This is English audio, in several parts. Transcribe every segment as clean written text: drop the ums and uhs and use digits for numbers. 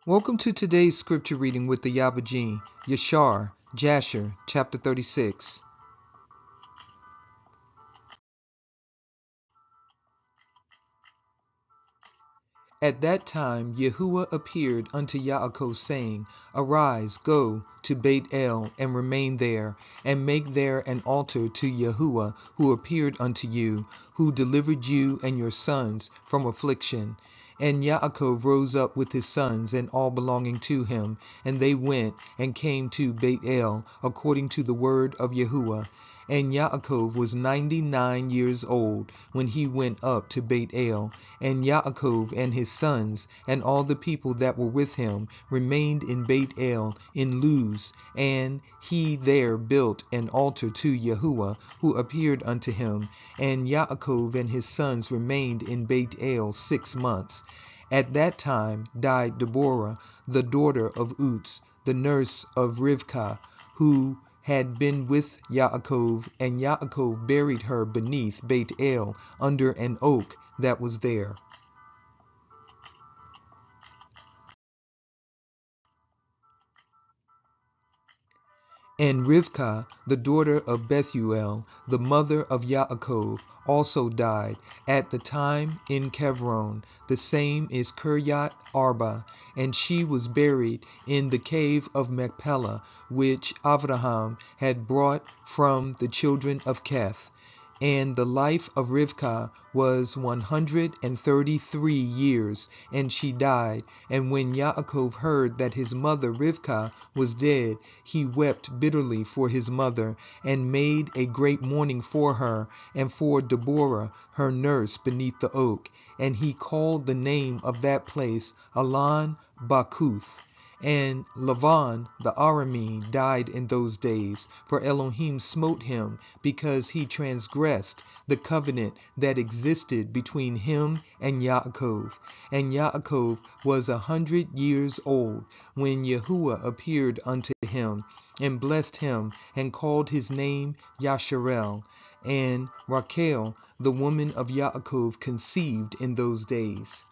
Welcome to today's scripture reading with the Ayaba, Yashar-Jasher Chapter 36. At that time Yahuwah appeared unto Yaakov, saying, Arise, go to Beit El, and remain there, and make there an altar to Yahuwah, who appeared unto you, who delivered you and your sons from affliction. And Yaakov rose up with his sons and all belonging to him, and they went and came to Beit El, according to the word of Yahuwah. And Yaakov was 99 years old when he went up to Beit El. And Yaakov and his sons and all the people that were with him remained in Beit El in Luz, and he there built an altar to Yahuwah, who appeared unto him. And Yaakov and his sons remained in Beit El 6 months. At that time died Deborah, the daughter of Uts, the nurse of Rivkah, who had been with Yaakov, and Yaakov buried her beneath Beit El under an oak that was there. And Rivkah, the daughter of Bethuel, the mother of Yaakov, also died at the time in Chevron, the same is Kiryat Arba, and she was buried in the cave of Machpelah, which Abraham had brought from the children of Keth. And the life of Rivkah was 133 years, and she died. And when Yaakov heard that his mother Rivkah was dead, he wept bitterly for his mother, and made a great mourning for her, and for Deborah her nurse beneath the oak. And he called the name of that place Alon Bakuth. And Lavan the Aramean died in those days, for Elohim smote him, because he transgressed the covenant that existed between him and Yaakov. And Yaakov was 100 years old when Yahuwah appeared unto him, and blessed him, and called his name Yasharel. And Rachel, the woman of Yaakov, conceived in those days.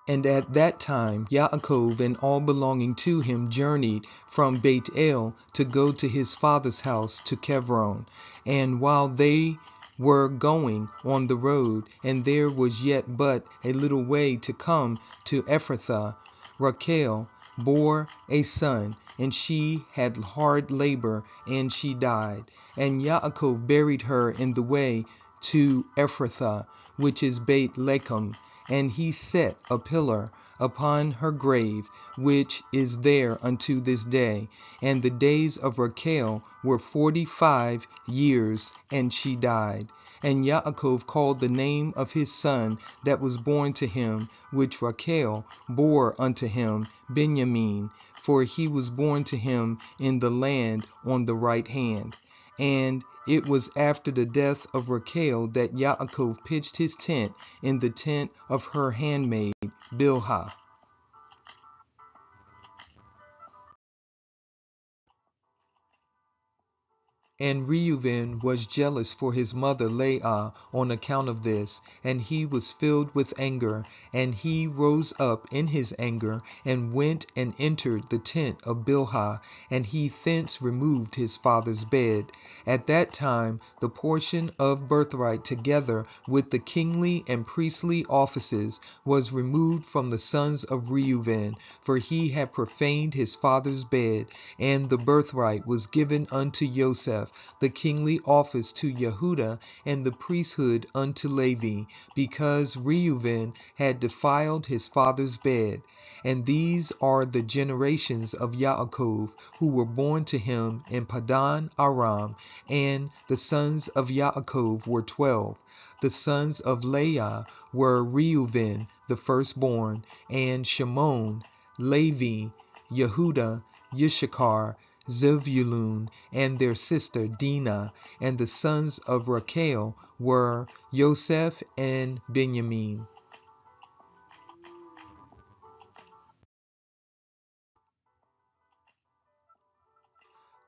And at that time Yaakov and all belonging to him journeyed from Beit El to go to his father's house to Chevron. And while they were going on the road, and there was yet but a little way to come to Ephrathah, Rachel bore a son, and she had hard labor, and she died. And Yaakov buried her in the way to Ephrathah, which is Beit Lechem, and he set a pillar upon her grave, which is there unto this day. And the days of Rachel were 45 years, and she died. And Yaakov called the name of his son that was born to him, which Rachel bore unto him, Benjamin, for he was born to him in the land on the right hand. And it was after the death of Rachel that Yaakov pitched his tent in the tent of her handmaid Bilhah. And Reuben was jealous for his mother Leah on account of this, and he was filled with anger. And he rose up in his anger, and went and entered the tent of Bilhah, and he thence removed his father's bed. At that time the portion of birthright, together with the kingly and priestly offices, was removed from the sons of Reuben, for he had profaned his father's bed. And the birthright was given unto Joseph, the kingly office to Yehudah, and the priesthood unto Levi, because Reuben had defiled his father's bed. And these are the generations of Yaakov, who were born to him in Padan Aram. And the sons of Yaakov were 12. The sons of Leah were Reuben the firstborn, and Shimon, Levi, Yehudah, Yishakar, Zebulun, and their sister Dinah. And the sons of Rachel were Joseph and Benjamin.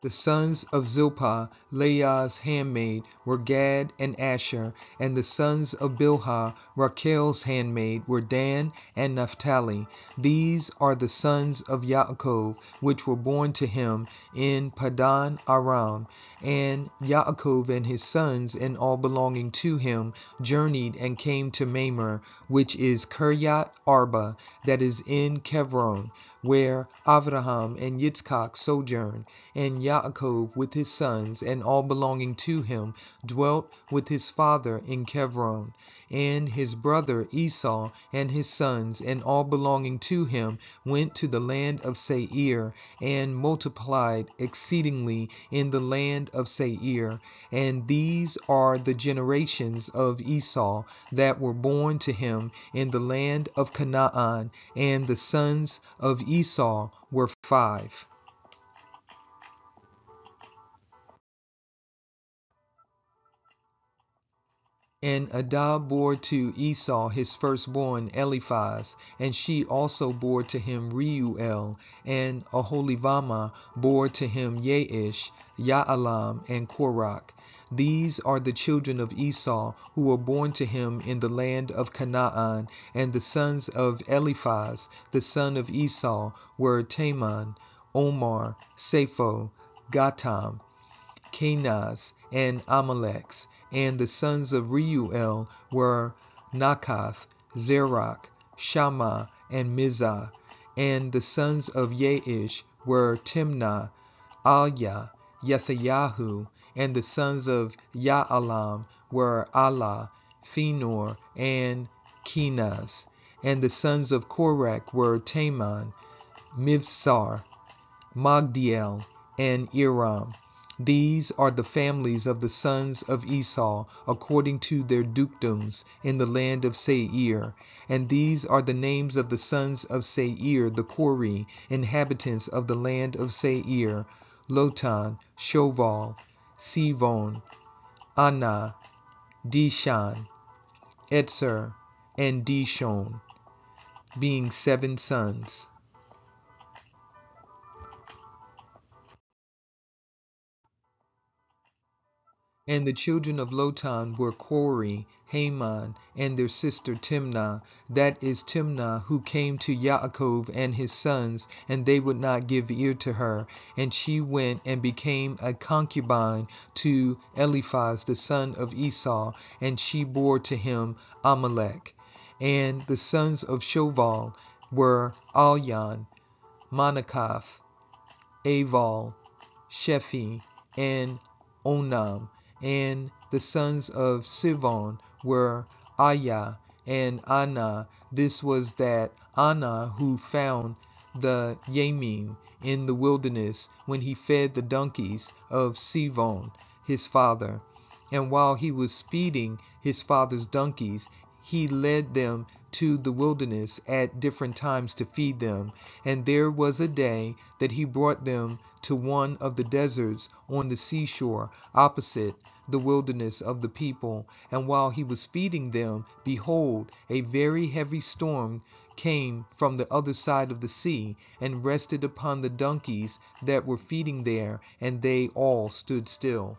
The sons of Zilpah, Leah's handmaid, were Gad and Asher, and the sons of Bilhah, Rachel's handmaid, were Dan and Naphtali. These are the sons of Yaakov, which were born to him in Padan Aram. And Yaakov and his sons and all belonging to him journeyed and came to Mamre, which is Kiryat Arba, that is in Kevron, where Abraham and Yitzchak sojourned. And Yaakov with his sons and all belonging to him dwelt with his father in Kevron. And his brother Esau and his sons and all belonging to him went to the land of Seir, and multiplied exceedingly in the land of Seir. And these are the generations of Esau that were born to him in the land of Canaan, and the sons of Esau were 5. And Adah bore to Esau his firstborn Eliphaz, and she also bore to him Reuel, and Aholibamah bore to him Jaish, Jaalam, and Korach. These are the children of Esau who were born to him in the land of Canaan, and the sons of Eliphaz, the son of Esau, were Teman, Omar, Sepho, Gatam, Kenaz, and Amalek. And the sons of Reuel were Nakath, Zerach, Shammah, and Mizah. And the sons of Jaish were Timnah, Alyah, Yethayahu. And the sons of Jaalam were Allah, Phinor, and Kenaz. And the sons of Korach were Taman, Mivsar, Magdiel, and Iram. These are the families of the sons of Esau, according to their dukedoms in the land of Seir. And these are the names of the sons of Seir, the Kori, inhabitants of the land of Seir: Lotan, Shoval, Sivon, Anah, Dishan, Etzer, and Dishon, being 7 sons. And the children of Lotan were Kori, Haman, and their sister Timnah. That is Timnah, who came to Yaakov and his sons, and they would not give ear to her. And she went and became a concubine to Eliphaz, the son of Esau, and she bore to him Amalek. And the sons of Shoval were Alyan, Manakath, Aval, Shephi, and Onam. And the sons of Sivon were Aya and Anah. This was that Anah who found the Yamim in the wilderness when he fed the donkeys of Sivon, his father. And while he was feeding his father's donkeys, he led them to the wilderness at different times to feed them. And there was a day that he brought them to one of the deserts on the seashore opposite the wilderness of the people. And while he was feeding them, behold, a very heavy storm came from the other side of the sea, and rested upon the donkeys that were feeding there, and they all stood still.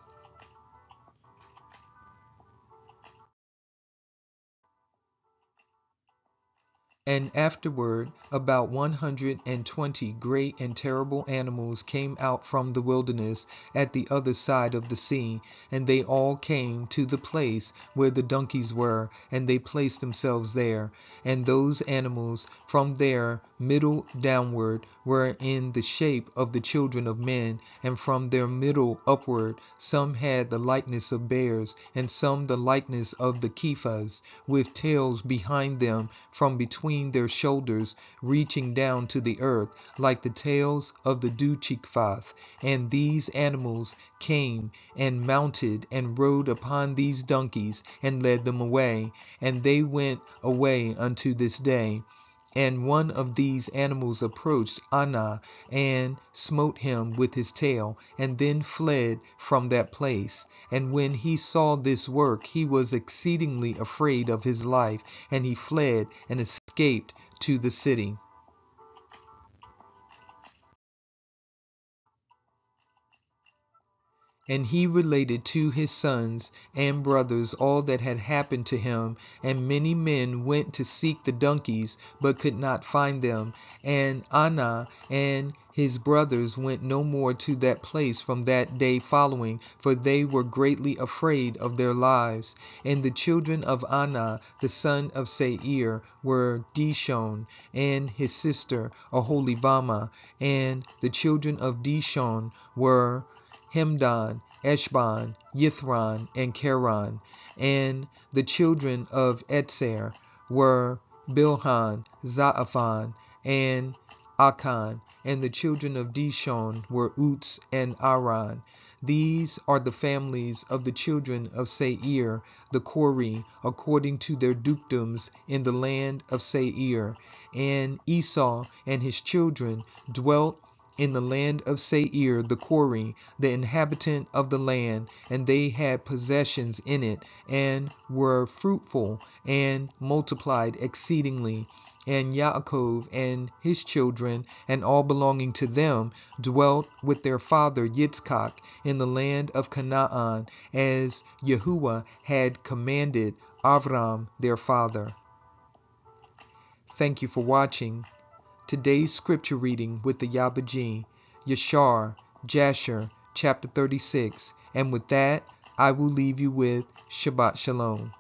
And afterward about 120 great and terrible animals came out from the wilderness at the other side of the sea, and they all came to the place where the donkeys were, and they placed themselves there. And those animals from their middle downward were in the shape of the children of men, and from their middle upward some had the likeness of bears, and some the likeness of the kephas, with tails behind them from between their shoulders, reaching down to the earth, like the tails of the duchikvath. And these animals came and mounted and rode upon these donkeys, and led them away. And they went away unto this day. And one of these animals approached Anah, and smote him with his tail, and then fled from that place. And when he saw this work, he was exceedingly afraid of his life, and he fled and escaped to the city. And he related to his sons and brothers all that had happened to him. And many men went to seek the donkeys, but could not find them. And Anna and his brothers went no more to that place from that day following, for they were greatly afraid of their lives. And the children of Anna, the son of Seir, were Dishon, and his sister Aholibamah. And the children of Dishon were Hemdan, Eshban, Yithran, and Keran. And the children of Etzer were Bilhan, Zaaphan, and Akan. And the children of Dishon were Uts and Aran. These are the families of the children of Seir, the Kori, according to their dukedoms in the land of Seir. And Esau and his children dwelt in the land of Seir, the Kori, the inhabitant of the land, and they had possessions in it, and were fruitful, and multiplied exceedingly. And Yaakov and his children, and all belonging to them, dwelt with their father Yitzchak in the land of Canaan, as Yahuwah had commanded Avram their father. Thank you for watching. Today's scripture reading with the Ayaba, Yashar-Jasher Chapter 36. And with that, I will leave you with Shabbat Shalom.